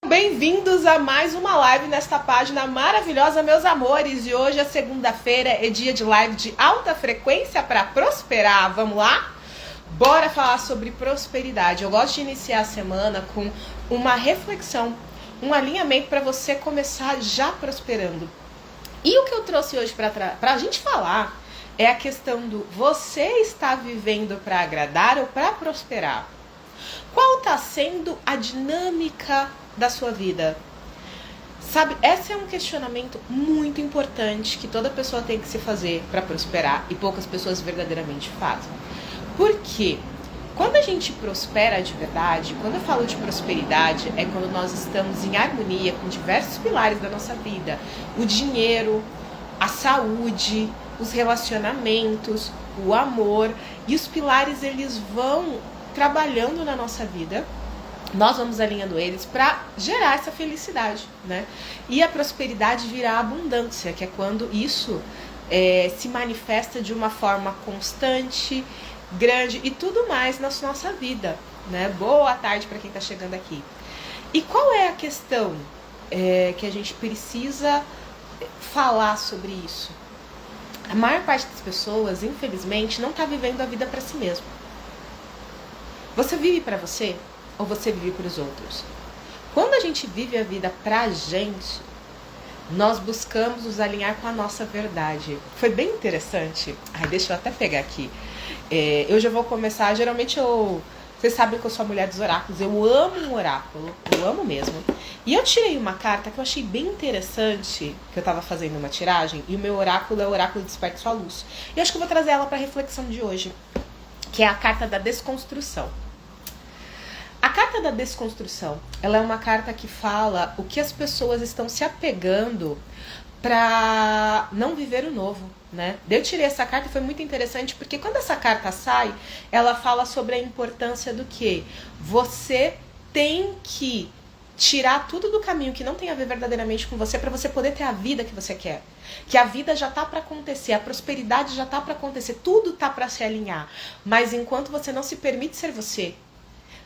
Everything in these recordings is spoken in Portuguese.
Bem-vindos a mais uma live nesta página maravilhosa, meus amores. E hoje é segunda-feira, é dia de live de alta frequência para prosperar. Vamos lá? Bora falar sobre prosperidade. Eu gosto de iniciar a semana com uma reflexão, um alinhamento para você começar já prosperando. E o que eu trouxe hoje para a gente falar é a questão do você está vivendo para agradar ou para prosperar? Qual está sendo a dinâmica da sua vida? Sabe, esse é um questionamento muito importante que toda pessoa tem que se fazer para prosperar e poucas pessoas verdadeiramente fazem. Por quê? Quando a gente prospera de verdade, quando eu falo de prosperidade, é quando nós estamos em harmonia com diversos pilares da nossa vida. O dinheiro, a saúde, os relacionamentos, o amor. E os pilares, eles vão trabalhando na nossa vida, nós vamos alinhando eles para gerar essa felicidade, né? E a prosperidade vira a abundância, que é quando isso se manifesta de uma forma constante, grande e tudo mais na nossa vida, né? Boa tarde para quem está chegando aqui. E qual é a questão que a gente precisa falar sobre isso? A maior parte das pessoas, infelizmente, não está vivendo a vida para si mesmo. Você vive para você ou você vive para os outros? Quando a gente vive a vida pra gente, nós buscamos nos alinhar com a nossa verdade. Foi bem interessante. Deixa eu até pegar aqui. Eu já vou começar. Geralmente vocês sabem que eu sou a mulher dos oráculos. Eu amo um oráculo. Eu amo mesmo. E eu tirei uma carta que eu achei bem interessante, que eu estava fazendo uma tiragem. E o meu oráculo é o oráculo Desperte Sua Luz. E eu acho que eu vou trazer ela para a reflexão de hoje, que é a carta da desconstrução. A carta da desconstrução, ela é uma carta que fala o que as pessoas estão se apegando para não viver o novo, né? Eu tirei essa carta e foi muito interessante porque quando essa carta sai, ela fala sobre a importância do que você tem que tirar tudo do caminho que não tem a ver verdadeiramente com você para você poder ter a vida que você quer. Que a vida já tá para acontecer, a prosperidade já tá para acontecer, tudo tá para se alinhar. Mas enquanto você não se permite ser você,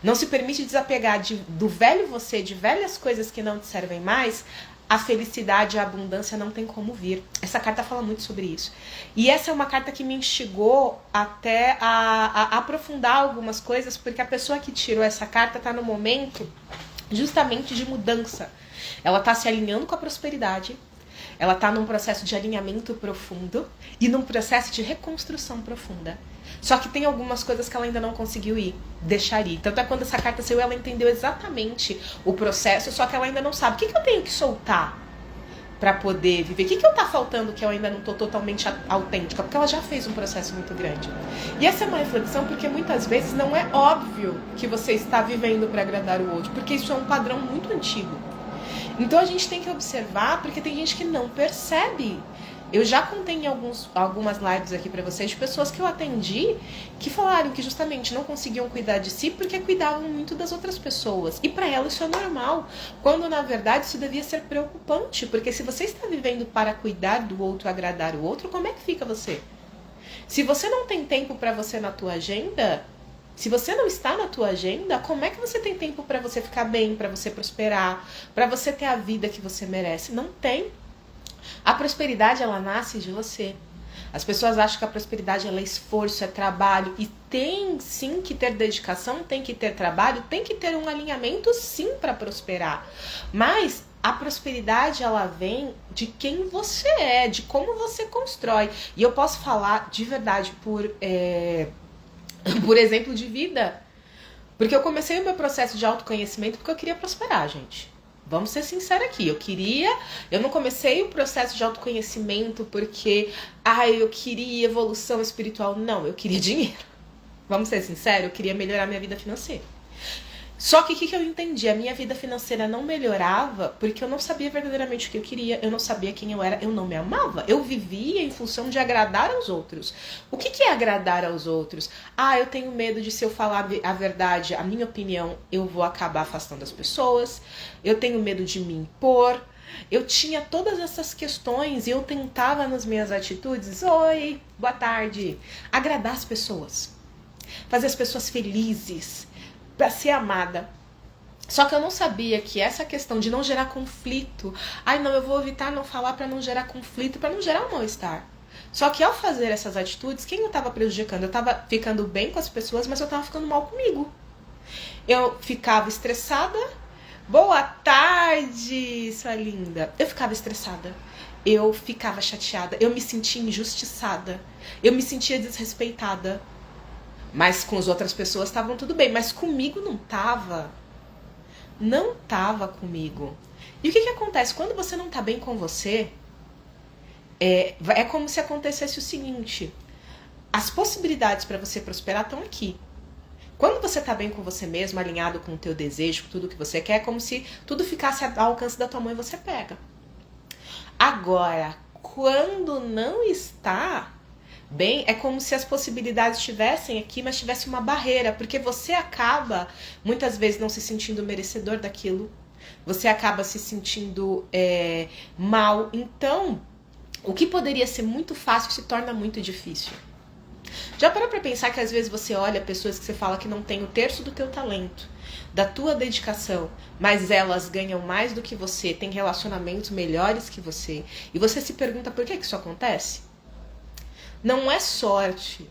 não se permite desapegar do velho você, de velhas coisas que não te servem mais, a felicidade, a abundância não tem como vir. Essa carta fala muito sobre isso. E essa é uma carta que me instigou até a aprofundar algumas coisas, porque a pessoa que tirou essa carta está no momento justamente de mudança. Ela está se alinhando com a prosperidade, ela está num processo de alinhamento profundo e num processo de reconstrução profunda. Só que tem algumas coisas que ela ainda não conseguiu deixar ir. Tanto é quando essa carta saiu, ela entendeu exatamente o processo, só que ela ainda não sabe. O que eu tenho que soltar para poder viver? O que tá faltando que eu ainda não tô totalmente autêntica? Porque ela já fez um processo muito grande. E essa é uma reflexão porque muitas vezes não é óbvio que você está vivendo para agradar o outro, porque isso é um padrão muito antigo. Então a gente tem que observar, porque tem gente que não percebe. Eu já contei em algumas lives aqui pra vocês de pessoas que eu atendi que falaram que justamente não conseguiam cuidar de si porque cuidavam muito das outras pessoas. E pra elas isso é normal, quando na verdade isso devia ser preocupante, porque se você está vivendo para cuidar do outro, agradar o outro, como é que fica você? Se você não tem tempo pra você na tua agenda, se você não está na tua agenda, como é que você tem tempo pra você ficar bem, pra você prosperar, pra você ter a vida que você merece? Não tem. A prosperidade, ela nasce de você. As pessoas acham que a prosperidade ela é esforço, é trabalho. E tem sim que ter dedicação, tem que ter trabalho, tem que ter um alinhamento sim para prosperar. Mas a prosperidade ela vem de quem você é, de como você constrói. E eu posso falar de verdade por exemplo de vida. Porque eu comecei o meu processo de autoconhecimento porque eu queria prosperar, gente. Vamos ser sinceros aqui, eu não comecei o processo de autoconhecimento porque, eu queria evolução espiritual. Não, eu queria dinheiro. Vamos ser sinceros, eu queria melhorar minha vida financeira. Só que o que eu entendi? A minha vida financeira não melhorava porque eu não sabia verdadeiramente o que eu queria, eu não sabia quem eu era, eu não me amava. Eu vivia em função de agradar aos outros. O que é agradar aos outros? Eu tenho medo de se eu falar a verdade, a minha opinião, eu vou acabar afastando as pessoas. Eu tenho medo de me impor. Eu tinha todas essas questões e eu tentava nas minhas atitudes, oi, boa tarde, agradar as pessoas. Fazer as pessoas felizes, para ser amada. Só que eu não sabia que essa questão de não gerar conflito, ai não, eu vou evitar não falar pra não gerar conflito, pra não gerar um mal-estar. Só que ao fazer essas atitudes, quem eu tava prejudicando? Eu tava ficando bem com as pessoas, mas eu tava ficando mal comigo. Eu ficava estressada. Boa tarde, sua linda. Eu ficava estressada. Eu ficava chateada. Eu me sentia injustiçada. Eu me sentia desrespeitada. Mas com as outras pessoas estavam tudo bem. Mas comigo não tava. Não tava comigo. E o que acontece? Quando você não tá bem com você, é como se acontecesse o seguinte. As possibilidades para você prosperar estão aqui. Quando você tá bem com você mesmo, alinhado com o teu desejo, com tudo que você quer, é como se tudo ficasse ao alcance da tua mão e você pega. Agora, quando não está bem, é como se as possibilidades estivessem aqui, mas tivesse uma barreira, porque você acaba, muitas vezes, não se sentindo merecedor daquilo. Você acaba se sentindo mal. Então, o que poderia ser muito fácil se torna muito difícil. Já parou pra pensar que às vezes você olha pessoas que você fala que não tem o terço do teu talento, da tua dedicação, mas elas ganham mais do que você, têm relacionamentos melhores que você, e você se pergunta por que isso acontece? Não é sorte,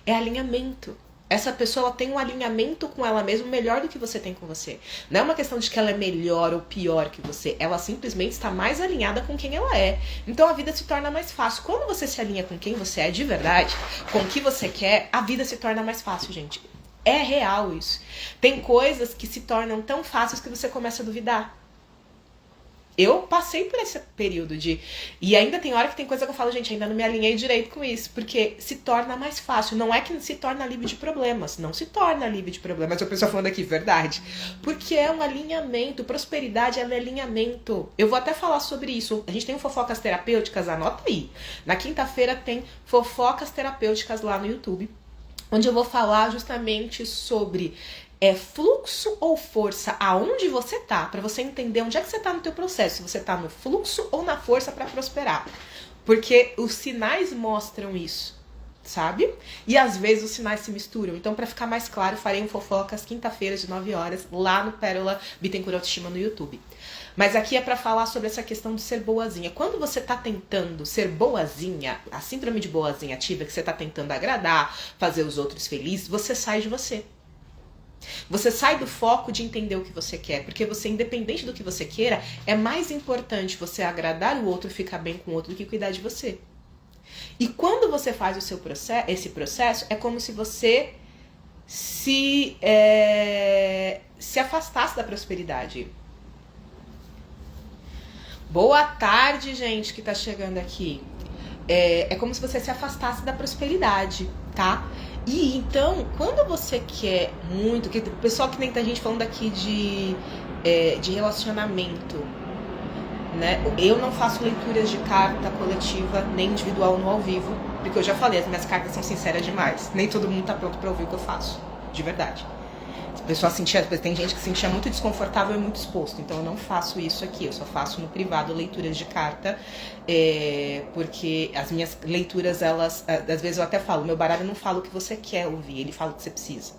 é alinhamento. Essa pessoa ela tem um alinhamento com ela mesma melhor do que você tem com você. Não é uma questão de que ela é melhor ou pior que você. Ela simplesmente está mais alinhada com quem ela é. Então a vida se torna mais fácil. Quando você se alinha com quem você é de verdade, com o que você quer, a vida se torna mais fácil, gente. É real isso. Tem coisas que se tornam tão fáceis que você começa a duvidar. Eu passei por esse período de... E ainda tem hora que tem coisa que eu falo, gente, ainda não me alinhei direito com isso. Porque se torna mais fácil. Não é que se torna livre de problemas. Não se torna livre de problemas. Eu pessoa falando aqui, verdade. Porque é um alinhamento. Prosperidade é um alinhamento. Eu vou até falar sobre isso. A gente tem fofocas terapêuticas, anota aí. Na quinta-feira tem fofocas terapêuticas lá no YouTube. Onde eu vou falar justamente sobre... fluxo ou força, aonde você tá, para você entender onde é que você tá no teu processo, se você tá no fluxo ou na força para prosperar. Porque os sinais mostram isso, sabe? E às vezes os sinais se misturam. Então, para ficar mais claro, farei um fofocas quinta-feira de 9 horas lá no Pérola Bittencourt Autoestima no YouTube. Mas aqui é para falar sobre essa questão de ser boazinha. Quando você tá tentando ser boazinha, a síndrome de boazinha ativa, que você tá tentando agradar, fazer os outros felizes, você sai de você. Você sai do foco de entender o que você quer, porque você, independente do que você queira, é mais importante você agradar o outro, ficar bem com o outro, do que cuidar de você. E quando você faz esse processo, é como se você se afastasse da prosperidade. Boa tarde, gente, que tá chegando aqui. É como se você se afastasse da prosperidade, tá? E então, quando você quer muito, que o pessoal que nem tá gente falando aqui de relacionamento, né? Eu não faço leituras de carta coletiva, nem individual no ao vivo, porque eu já falei, as minhas cartas são sinceras demais. Nem todo mundo tá pronto pra ouvir o que eu faço, de verdade. A pessoa tem gente que se sentia muito desconfortável e muito exposto, então eu não faço isso aqui, eu só faço no privado leituras de carta, porque as minhas leituras, elas, às vezes eu até falo, meu baralho não fala o que você quer ouvir, ele fala o que você precisa.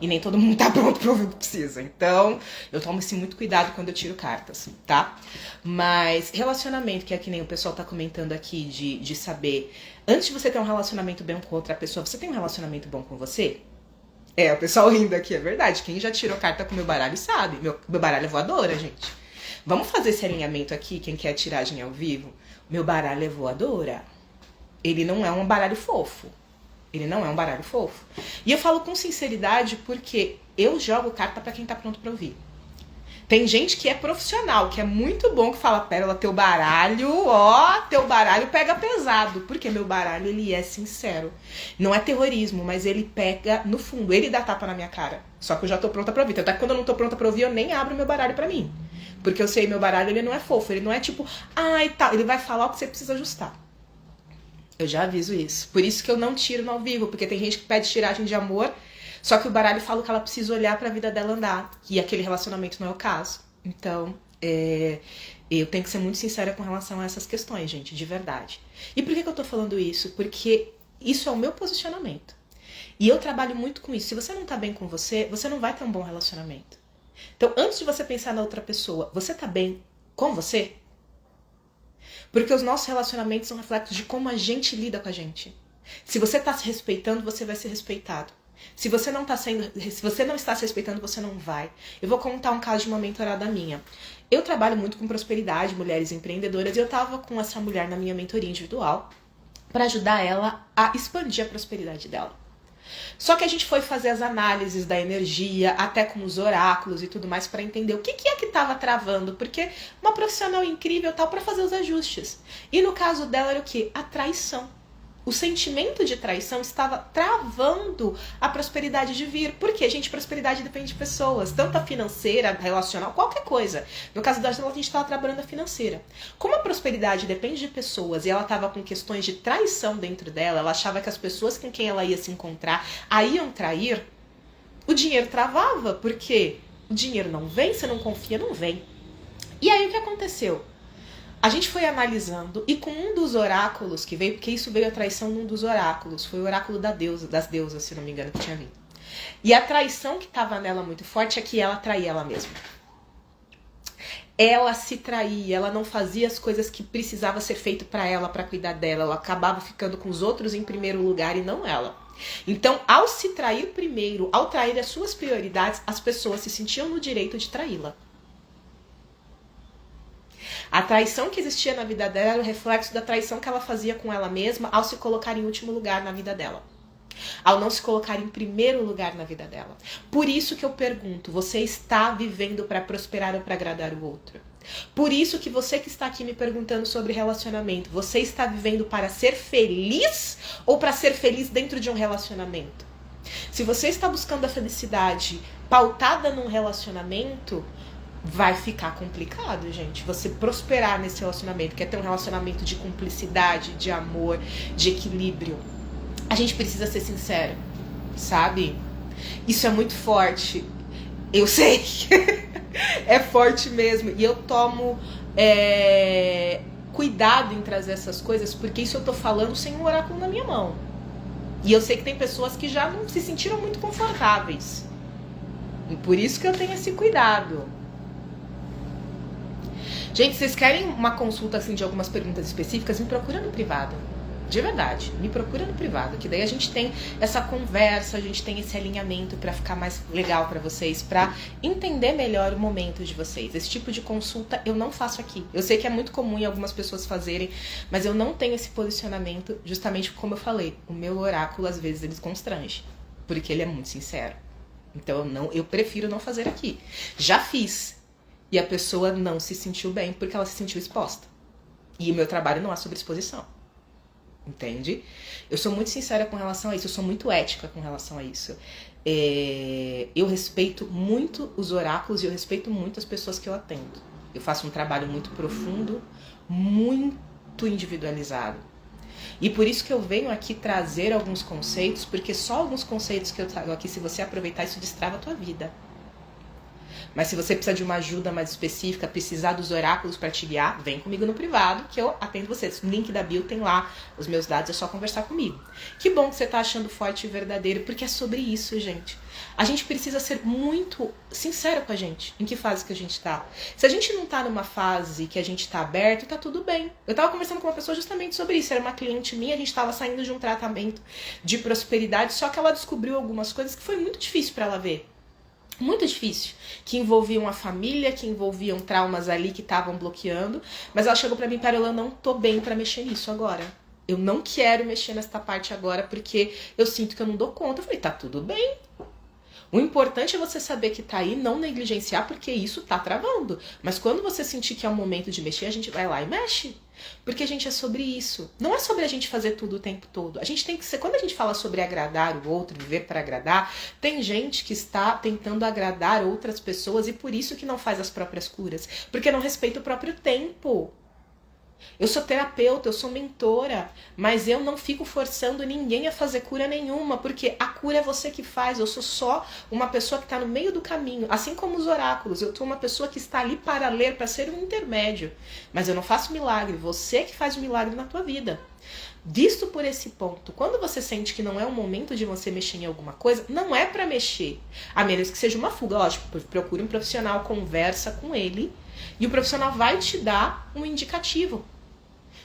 E nem todo mundo tá pronto pra ouvir o que precisa, então eu tomo assim, muito cuidado quando eu tiro cartas, tá? Mas relacionamento, que é que nem o pessoal tá comentando aqui, de saber, antes de você ter um relacionamento bom com outra pessoa, você tem um relacionamento bom com você? O pessoal rindo aqui, é verdade. Quem já tirou carta com meu baralho sabe. Meu baralho é voadora, gente. Vamos fazer esse alinhamento aqui, quem quer tiragem ao vivo? Meu baralho é voadora. Ele não é um baralho fofo. Ele não é um baralho fofo. E eu falo com sinceridade porque eu jogo carta pra quem tá pronto pra ouvir. Tem gente que é profissional, que é muito bom, que fala, Pérola, teu baralho pega pesado. Porque meu baralho, ele é sincero. Não é terrorismo, mas ele pega no fundo. Ele dá tapa na minha cara. Só que eu já tô pronta pra ouvir. Até quando eu não tô pronta pra ouvir, eu nem abro meu baralho pra mim. Porque eu sei, meu baralho, ele não é fofo. Ele não é tipo, tal. Ele vai falar o que você precisa ajustar. Eu já aviso isso. Por isso que eu não tiro no ao vivo. Porque tem gente que pede tiragem de amor... Só que o baralho fala que ela precisa olhar pra vida dela andar. E aquele relacionamento não é o caso. Então, eu tenho que ser muito sincera com relação a essas questões, gente, de verdade. E por que eu tô falando isso? Porque isso é o meu posicionamento. E eu trabalho muito com isso. Se você não tá bem com você, você não vai ter um bom relacionamento. Então, antes de você pensar na outra pessoa, você tá bem com você? Porque os nossos relacionamentos são reflexos de como a gente lida com a gente. Se você tá se respeitando, você vai ser respeitado. Se você não está se respeitando, você não vai. Eu vou contar um caso de uma mentorada minha. Eu trabalho muito com prosperidade, mulheres empreendedoras, e eu estava com essa mulher na minha mentoria individual para ajudar ela a expandir a prosperidade dela. Só que a gente foi fazer as análises da energia, até com os oráculos e tudo mais, para entender o que é que estava travando, porque uma profissional incrível tal para fazer os ajustes. E no caso dela era o quê? A traição. O sentimento de traição estava travando a prosperidade de vir. Por quê, gente? Prosperidade depende de pessoas, tanto a financeira, relacional, qualquer coisa. No caso da gente estava trabalhando a financeira. Como a prosperidade depende de pessoas e ela estava com questões de traição dentro dela, ela achava que as pessoas com quem ela ia se encontrar a iam trair, o dinheiro travava, porque o dinheiro não vem, você não confia, não vem. E aí o que aconteceu? A gente foi analisando e com um dos oráculos que veio, porque isso veio a traição num dos oráculos, foi o oráculo das deusas, se não me engano, que tinha vindo. E a traição que estava nela muito forte é que ela traía ela mesma. Ela se traía, ela não fazia as coisas que precisava ser feito para ela, para cuidar dela. Ela acabava ficando com os outros em primeiro lugar e não ela. Então, ao se trair primeiro, ao trair as suas prioridades, as pessoas se sentiam no direito de traí-la. A traição que existia na vida dela era o reflexo da traição que ela fazia com ela mesma ao se colocar em último lugar na vida dela. Ao não se colocar em primeiro lugar na vida dela. Por isso que eu pergunto, você está vivendo para prosperar ou para agradar o outro? Por isso que você que está aqui me perguntando sobre relacionamento, você está vivendo para ser feliz ou para ser feliz dentro de um relacionamento? Se você está buscando a felicidade pautada num relacionamento, vai ficar complicado, gente. Você prosperar nesse relacionamento, quer ter um relacionamento de cumplicidade, de amor, de equilíbrio. A gente precisa ser sincero, sabe? Isso é muito forte. Eu sei. É forte mesmo. E eu tomo cuidado em trazer essas coisas, porque isso eu tô falando sem um oráculo na minha mão. E eu sei que tem pessoas que já não se sentiram muito confortáveis. E por isso que eu tenho esse cuidado. Gente, vocês querem uma consulta assim de algumas perguntas específicas? Me procura no privado. De verdade, me procura no privado, que daí a gente tem essa conversa, a gente tem esse alinhamento pra ficar mais legal pra vocês, pra entender melhor o momento de vocês. Esse tipo de consulta eu não faço aqui. Eu sei que é muito comum em algumas pessoas fazerem, mas eu não tenho esse posicionamento, justamente como eu falei. O meu oráculo, às vezes, ele constrange, porque ele é muito sincero. Então eu prefiro não fazer aqui. Já fiz. E a pessoa não se sentiu bem porque ela se sentiu exposta. E o meu trabalho não é sobre exposição. Entende? Eu sou muito sincera com relação a isso. Eu sou muito ética com relação a isso. Eu respeito muito os oráculos e eu respeito muito as pessoas que eu atendo. Eu faço um trabalho muito profundo, muito individualizado. E por isso que eu venho aqui trazer alguns conceitos, porque só alguns conceitos que eu trago aqui, se você aproveitar, isso destrava a tua vida. Mas se você precisa de uma ajuda mais específica, precisar dos oráculos para te guiar, vem comigo no privado que eu atendo vocês. O link da bio tem lá os meus dados, é só conversar comigo. Que bom que você tá achando forte e verdadeiro, porque é sobre isso, gente. A gente precisa ser muito sincero com a gente, em que fase que a gente tá. Se a gente não tá numa fase que a gente tá aberto, tá tudo bem. Eu tava conversando com uma pessoa justamente sobre isso, era uma cliente minha, a gente tava saindo de um tratamento de prosperidade, só que ela descobriu algumas coisas que foi muito difícil para ela ver. Muito difícil, que envolviam a família, que envolviam traumas ali que estavam bloqueando, mas ela chegou pra mim, Pérola, eu não tô bem pra mexer nisso agora. Eu não quero mexer nessa parte agora porque eu sinto que eu não dou conta. Eu falei, tá tudo bem. O importante é você saber que tá aí, não negligenciar, porque isso tá travando. Mas quando você sentir que é o momento de mexer, a gente vai lá e mexe. Porque, gente, é sobre isso. Não é sobre a gente fazer tudo o tempo todo. A gente tem que ser... Quando a gente fala sobre agradar o outro, viver para agradar, tem gente que está tentando agradar outras pessoas e por isso que não faz as próprias curas. Porque não respeita o próprio tempo. Eu sou terapeuta, eu sou mentora, mas eu não fico forçando ninguém a fazer cura nenhuma, porque a cura é você que faz. Eu sou só uma pessoa que está no meio do caminho, assim como os oráculos. Eu sou uma pessoa que está ali para ler, para ser um intermédio, mas eu não faço milagre. Você que faz o milagre na tua vida. Visto por esse ponto, quando você sente que não é o momento de você mexer em alguma coisa, não é pra mexer. A menos que seja uma fuga, lógico, procure um profissional, conversa com ele e o profissional vai te dar um indicativo.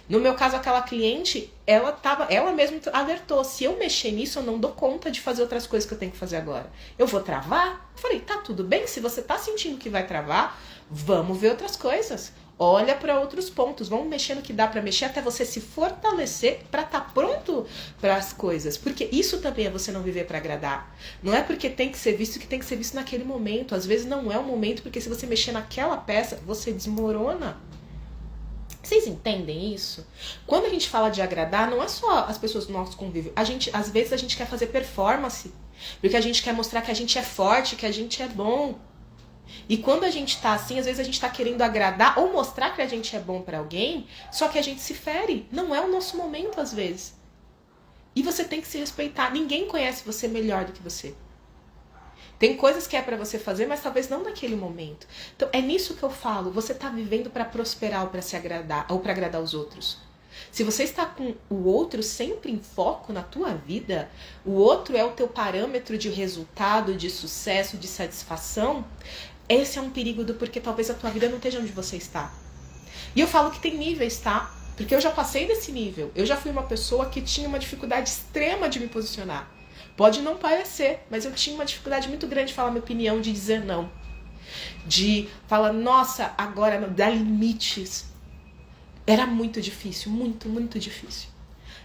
No meu caso, aquela cliente, ela mesma alertou, se eu mexer nisso, eu não dou conta de fazer outras coisas que eu tenho que fazer agora. Eu vou travar? Eu falei, tá tudo bem, se você tá sentindo que vai travar, vamos ver outras coisas. Olha para outros pontos, vamos mexer no que dá para mexer até você se fortalecer para estar pronto para as coisas. Porque isso também é você não viver para agradar. Não é porque tem que ser visto que tem que ser visto naquele momento. Às vezes não é o momento, porque se você mexer naquela peça, você desmorona. Vocês entendem isso? Quando a gente fala de agradar, não é só as pessoas do nosso convívio. Às vezes a gente quer fazer performance, porque a gente quer mostrar que a gente é forte, que a gente é bom. E quando a gente tá assim, às vezes a gente tá querendo agradar ou mostrar que a gente é bom pra alguém, só que a gente se fere. Não é o nosso momento, às vezes. E você tem que se respeitar. Ninguém conhece você melhor do que você. Tem coisas que é pra você fazer, mas talvez não naquele momento. Então, é nisso que eu falo. Você tá vivendo pra prosperar ou pra se agradar, ou pra agradar os outros. Se você está com o outro sempre em foco na tua vida, o outro é o teu parâmetro de resultado, de sucesso, de satisfação, esse é um perigo do porquê talvez a tua vida não esteja onde você está. E eu falo que tem níveis, tá? Porque eu já passei desse nível. Eu já fui uma pessoa que tinha uma dificuldade extrema de me posicionar. Pode não parecer, mas eu tinha uma dificuldade muito grande de falar minha opinião, de dizer não. De falar, nossa, agora não, dá limites. Era muito difícil, muito, muito difícil.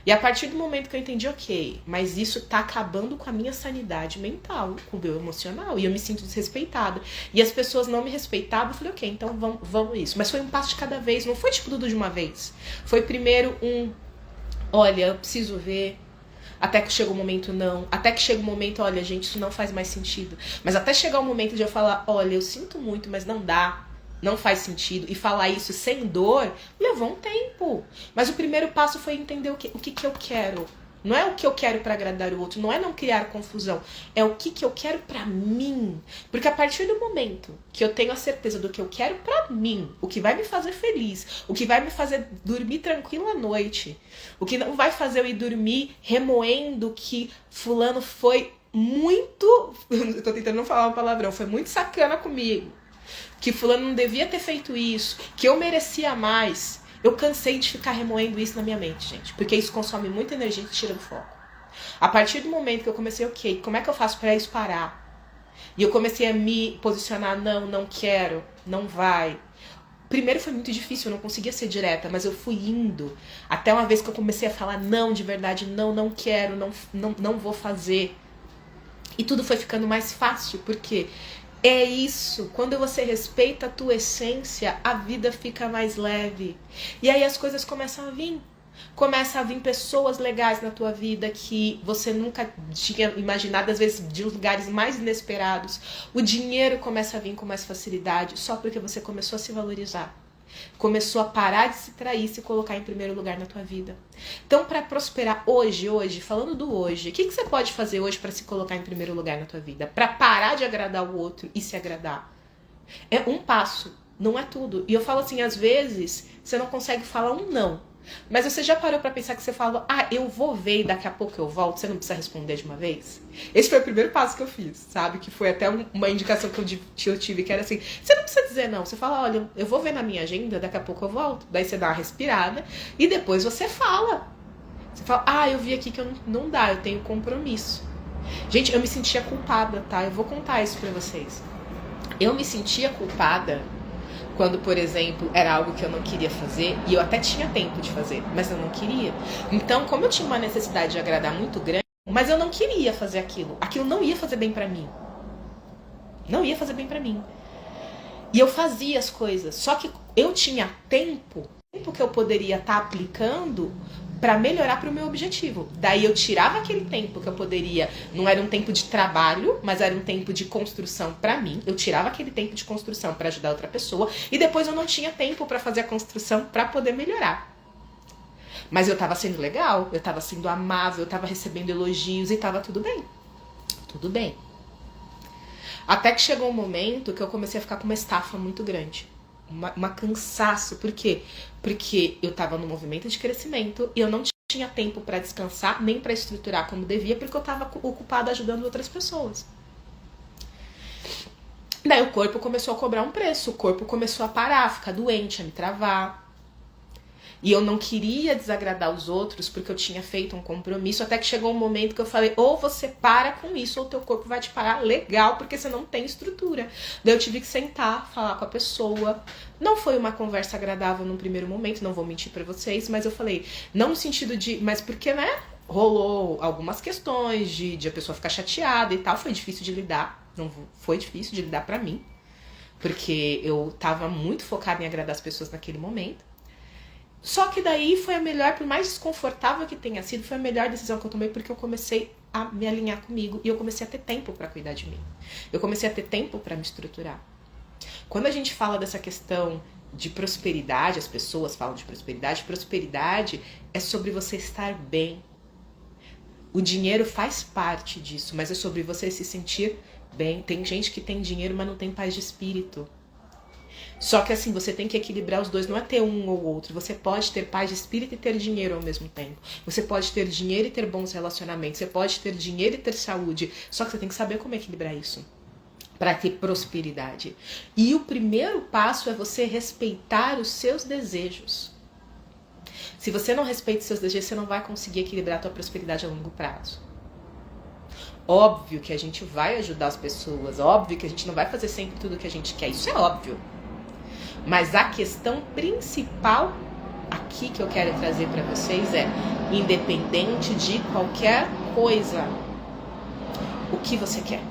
E a partir do momento que eu entendi, ok, mas isso tá acabando com a minha sanidade mental, com o meu emocional, e eu me sinto desrespeitada. E as pessoas não me respeitavam, eu falei, ok, então vamos isso. Mas foi um passo de cada vez, não foi tipo tudo de uma vez. Foi primeiro olha, eu preciso ver, até que chega o momento não, até que chega o momento, olha, gente, isso não faz mais sentido. Mas até chegar o momento de eu falar, olha, eu sinto muito, mas não dá. Não faz sentido. E falar isso sem dor levou um tempo. Mas o primeiro passo foi entender o que eu quero. Não é o que eu quero para agradar o outro. Não é não criar confusão. É o que eu quero para mim. Porque a partir do momento que eu tenho a certeza do que eu quero para mim, o que vai me fazer feliz, o que vai me fazer dormir tranquila à noite, o que não vai fazer eu ir dormir remoendo que fulano foi muito... Eu tô tentando não falar um palavrão. Foi muito sacana comigo. Que fulano não devia ter feito isso, que eu merecia mais. Eu cansei de ficar remoendo isso na minha mente, gente. Porque isso consome muita energia e tira do foco. A partir do momento que eu comecei, ok, como é que eu faço pra isso parar? E eu comecei a me posicionar, não quero, não vai. Primeiro foi muito difícil, eu não conseguia ser direta, mas eu fui indo. Até uma vez que eu comecei a falar não de verdade, não quero, não vou fazer. E tudo foi ficando mais fácil, porque... É isso, quando você respeita a tua essência, a vida fica mais leve. E aí as coisas começam a vir. Começa a vir pessoas legais na tua vida que você nunca tinha imaginado, às vezes de lugares mais inesperados. O dinheiro começa a vir com mais facilidade, só porque você começou a se valorizar. Começou a parar de se trair, se colocar em primeiro lugar na tua vida. Então, para prosperar hoje, falando do hoje, o que você pode fazer hoje para se colocar em primeiro lugar na tua vida? Para parar de agradar o outro e se agradar? É um passo, não é tudo. E eu falo assim, às vezes, você não consegue falar um não. Mas você já parou pra pensar que você fala, eu vou ver e daqui a pouco eu volto, você não precisa responder de uma vez? Esse foi o primeiro passo que eu fiz, sabe? Que foi até uma indicação que eu tive, que era assim, você não precisa dizer não, você fala, olha, eu vou ver na minha agenda, daqui a pouco eu volto. Daí você dá uma respirada e depois você fala. Você fala, eu vi aqui que não dá, eu tenho compromisso. Gente, eu me sentia culpada, tá? Eu vou contar isso pra vocês. Eu me sentia culpada quando, por exemplo, era algo que eu não queria fazer, e eu até tinha tempo de fazer, mas eu não queria. Então, como eu tinha uma necessidade de agradar muito grande, mas eu não queria fazer aquilo. Aquilo não ia fazer bem pra mim. Não ia fazer bem pra mim. E eu fazia as coisas, só que eu tinha tempo que eu poderia estar aplicando para melhorar para o meu objetivo. Daí eu tirava aquele tempo que eu poderia, não era um tempo de trabalho, mas era um tempo de construção para mim. Eu tirava aquele tempo de construção para ajudar outra pessoa e depois eu não tinha tempo para fazer a construção para poder melhorar. Mas eu tava sendo legal, eu tava sendo amável, eu tava recebendo elogios e tava tudo bem. Tudo bem. Até que chegou um momento que eu comecei a ficar com uma estafa muito grande. Uma cansaço. Por quê? Porque eu tava no movimento de crescimento e eu não tinha tempo para descansar, nem para estruturar como devia, porque eu estava ocupada ajudando outras pessoas. Daí o corpo começou a cobrar um preço, o corpo começou a parar, a ficar doente, a me travar. E eu não queria desagradar os outros porque eu tinha feito um compromisso, até que chegou um momento que eu falei, ou você para com isso, ou teu corpo vai te parar legal, porque você não tem estrutura. Daí eu tive que sentar, falar com a pessoa. Não foi uma conversa agradável num primeiro momento, não vou mentir pra vocês, mas eu falei, não no sentido de, mas porque, né, rolou algumas questões de a pessoa ficar chateada e tal, foi difícil de lidar, não foi difícil de lidar pra mim, porque eu tava muito focada em agradar as pessoas naquele momento. Só que daí foi a melhor, por mais desconfortável que tenha sido, foi a melhor decisão que eu tomei, porque eu comecei a me alinhar comigo e eu comecei a ter tempo pra cuidar de mim. Eu comecei a ter tempo pra me estruturar. Quando a gente fala dessa questão de prosperidade, as pessoas falam de prosperidade é sobre você estar bem. O dinheiro faz parte disso, mas é sobre você se sentir bem. Tem gente que tem dinheiro, mas não tem paz de espírito. Só que assim, você tem que equilibrar os dois, não é ter um ou outro. Você pode ter paz de espírito e ter dinheiro ao mesmo tempo. Você pode ter dinheiro e ter bons relacionamentos. Você pode ter dinheiro e ter saúde. Só que você tem que saber como equilibrar isso para ter prosperidade. E o primeiro passo é você respeitar os seus desejos. Se você não respeita os seus desejos, você não vai conseguir equilibrar a tua prosperidade a longo prazo. Óbvio que a gente vai ajudar as pessoas, óbvio que a gente não vai fazer sempre tudo que a gente quer, isso é óbvio. Mas a questão principal aqui que eu quero trazer para vocês é, independente de qualquer coisa, o que você quer?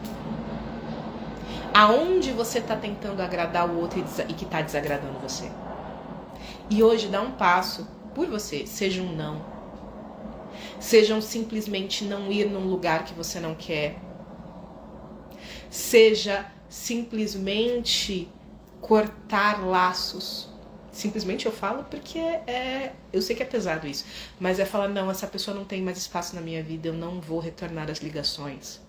Aonde você está tentando agradar o outro e que está desagradando você? E hoje dá um passo por você, seja um não. Seja simplesmente não ir num lugar que você não quer. Seja simplesmente cortar laços. Simplesmente eu falo porque eu sei que é pesado isso, mas é falar, não, essa pessoa não tem mais espaço na minha vida, eu não vou retornar às ligações.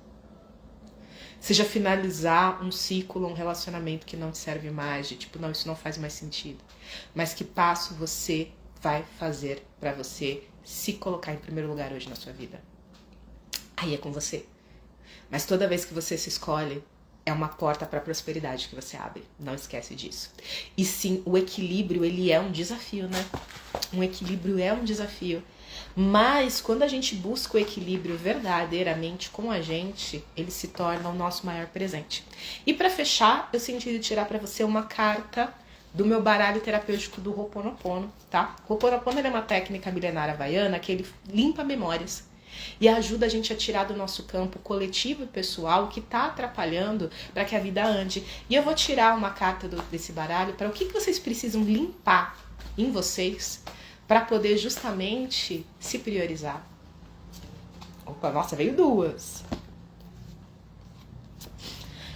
Seja finalizar um ciclo, um relacionamento que não te serve mais, de tipo, não, isso não faz mais sentido. Mas que passo você vai fazer para você se colocar em primeiro lugar hoje na sua vida? Aí é com você. Mas toda vez que você se escolhe, é uma porta para a prosperidade que você abre. Não esquece disso. E sim, o equilíbrio, ele é um desafio, né? Um equilíbrio é um desafio. Mas quando a gente busca o equilíbrio verdadeiramente com a gente, ele se torna o nosso maior presente. E para fechar, eu senti tirar para você uma carta do meu baralho terapêutico do Ho'oponopono, tá? O Ho'oponopono é uma técnica milenar havaiana que ele limpa memórias e ajuda a gente a tirar do nosso campo coletivo e pessoal o que está atrapalhando para que a vida ande. E eu vou tirar uma carta desse baralho para o que vocês precisam limpar em vocês para poder justamente se priorizar. Opa, nossa, veio duas.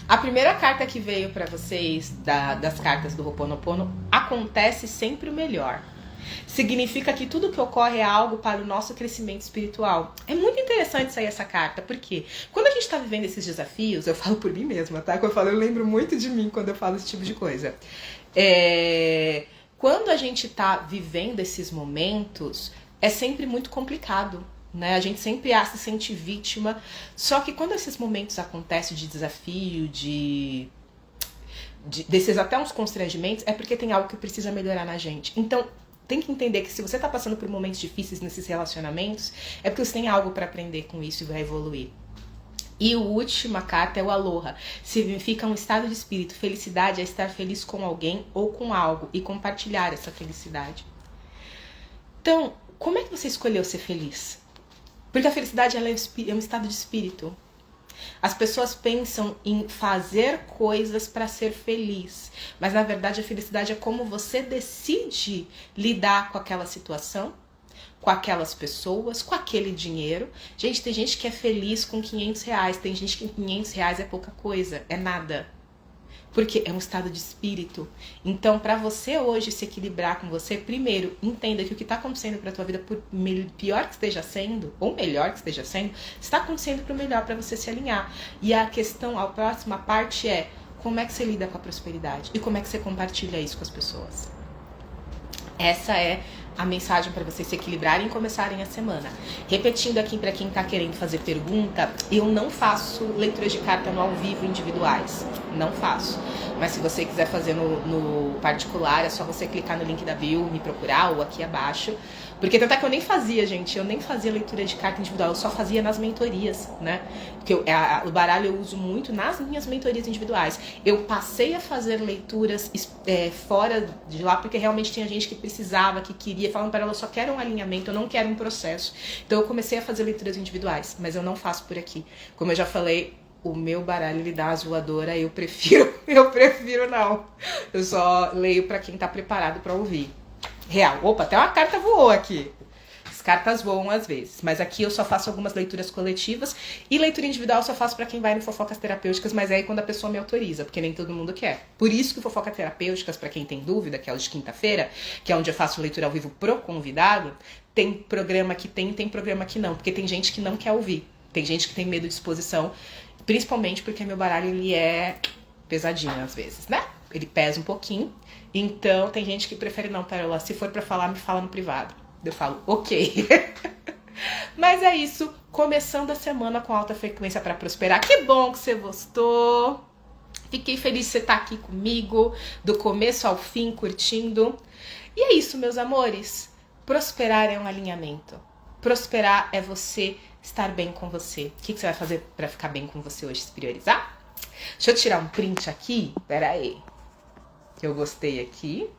A primeira carta que veio para vocês das cartas do Ho'oponopono, acontece sempre o melhor. Significa que tudo que ocorre é algo para o nosso crescimento espiritual. É muito interessante sair essa carta, porque quando a gente está vivendo esses desafios, eu falo por mim mesma, tá? Eu lembro muito de mim quando eu falo esse tipo de coisa. Quando a gente está vivendo esses momentos, é sempre muito complicado, né? A gente sempre se sente vítima. Só que quando esses momentos acontecem de desafio, desses até uns constrangimentos, é porque tem algo que precisa melhorar na gente. Então, tem que entender que se você está passando por momentos difíceis nesses relacionamentos, é porque você tem algo para aprender com isso e vai evoluir. E a última carta é o Aloha. Significa um estado de espírito. Felicidade é estar feliz com alguém ou com algo e compartilhar essa felicidade. Então, como é que você escolheu ser feliz? Porque a felicidade ela é um estado de espírito. As pessoas pensam em fazer coisas para ser feliz, mas na verdade a felicidade é como você decide lidar com aquela situação, com aquelas pessoas, com aquele dinheiro. Gente, tem gente que é feliz com 500 reais, tem gente que 500 reais é pouca coisa, é nada. Porque é um estado de espírito. Então, para você hoje se equilibrar com você, primeiro, entenda que o que está acontecendo para tua vida, por pior que esteja sendo, ou melhor que esteja sendo, está acontecendo para o melhor, para você se alinhar. E a questão, a próxima parte é, como é que você lida com a prosperidade? E como é que você compartilha isso com as pessoas? Essa é a mensagem para vocês se equilibrarem e começarem a semana. Repetindo aqui para quem tá querendo fazer pergunta, eu não faço leituras de carta no ao vivo individuais. Não faço. Mas se você quiser fazer no particular, é só você clicar no link da bio, me procurar ou aqui abaixo. Porque tanto é que eu nem fazia, gente. Eu nem fazia leitura de carta individual. Eu só fazia nas mentorias, né? Porque o baralho eu uso muito nas minhas mentorias individuais. Eu passei a fazer leituras fora de lá porque realmente tinha gente que precisava, que queria. Falando para ela, eu só quero um alinhamento, eu não quero um processo. Então eu comecei a fazer leituras individuais. Mas eu não faço por aqui. Como eu já falei, o meu baralho ele dá uma zoadora, eu prefiro não. Eu só leio pra quem tá preparado pra ouvir. Real. Opa, até uma carta voou aqui. As cartas voam às vezes. Mas aqui eu só faço algumas leituras coletivas. E leitura individual eu só faço pra quem vai no Fofocas Terapêuticas, mas é aí quando a pessoa me autoriza, porque nem todo mundo quer. Por isso que o Fofocas Terapêuticas, pra quem tem dúvida, que é o de quinta-feira, que é onde eu faço leitura ao vivo pro convidado, tem programa que tem programa que não. Porque tem gente que não quer ouvir. Tem gente que tem medo de exposição. Principalmente porque meu baralho ele é pesadinho às vezes, né? Ele pesa um pouquinho. Então tem gente que prefere não, Pérola, se for pra falar, me fala no privado. Eu falo, ok. Mas é isso, começando a semana com alta frequência pra prosperar. Que bom que você gostou. Fiquei feliz de você estar aqui comigo, do começo ao fim, curtindo. E é isso, meus amores. Prosperar é um alinhamento. Prosperar é você estar bem com você. O que você vai fazer pra ficar bem com você hoje? Se priorizar? Deixa eu tirar um print aqui. Pera aí. Que eu gostei aqui.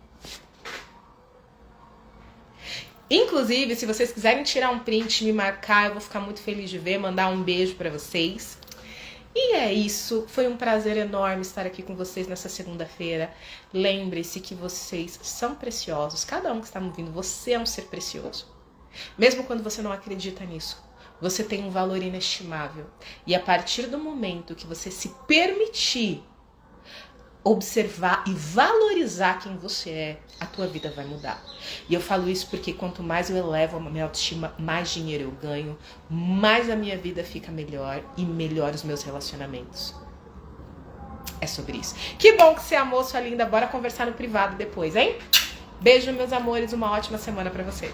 Inclusive, se vocês quiserem tirar um print e me marcar, eu vou ficar muito feliz de ver. Mandar um beijo pra vocês. E é isso. Foi um prazer enorme estar aqui com vocês nessa segunda-feira. Lembre-se que vocês são preciosos. Cada um que está me ouvindo, você é um ser precioso. Mesmo quando você não acredita nisso. Você tem um valor inestimável. E a partir do momento que você se permitir observar e valorizar quem você é, a tua vida vai mudar. E eu falo isso porque quanto mais eu elevo a minha autoestima, mais dinheiro eu ganho, mais a minha vida fica melhor e melhor os meus relacionamentos. É sobre isso. Que bom que você amou, sua linda. Bora conversar no privado depois, hein? Beijo, meus amores. Uma ótima semana pra vocês.